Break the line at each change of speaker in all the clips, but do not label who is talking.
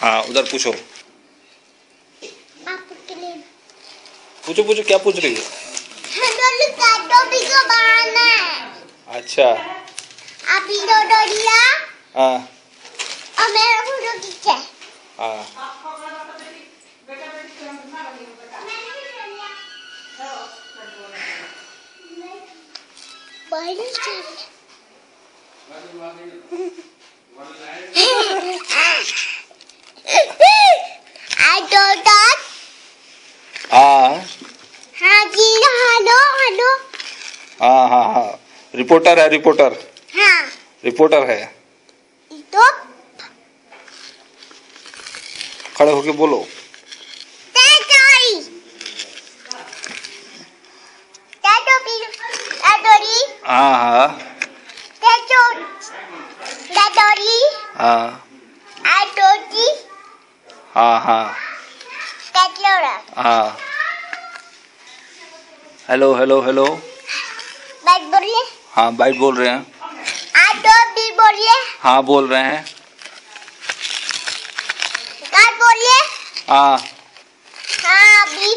हाँ उधर पूछो।
आपके लिए
पूछो पूछो, क्या पूछ रही है? अच्छा
अभी दो लिया
हाँ
और मेरा फोटो खींचा।
हाँ
हाँ जी, हेलो हेलो।
हाँ हाँ हाँ, रिपोर्टर है, रिपोर्टर।
हाँ
रिपोर्टर है।
तो
खड़े होके बोलो। हाँ हाँ हाँ हाँ हाँ। Hello hello hello.
बाइट बोलिए।
हाँ बाइट बोल रहे हैं।
आटो भी बोलिए।
हाँ बोल रहे हैं।
कार बोलिए।
हाँ
हाँ भी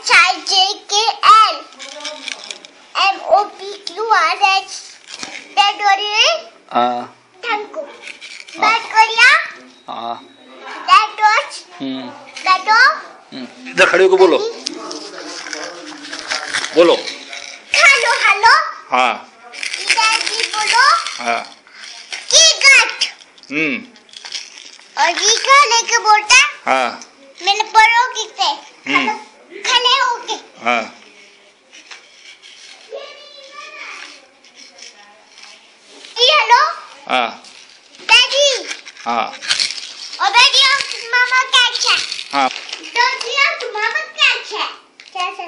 HIJKL MOPQRS दैट बोलिए।
हाँ
थैंक यू। बात करिए।
हाँ
दैट वाच दैट
इधर खड़े होके बोलो। बोलो।
Hello hello.
हाँ
इधर भी बोलो।
हाँ
की गट और जी का लेके बोलता।
हाँ
मैंने पढ़ो किससे खड़े होके।
हाँ
जी हेलो।
हाँ
डैडी
हाँ
और डैडी मामा कैसा।
हाँ
डैडी मामा कैसा कैसे।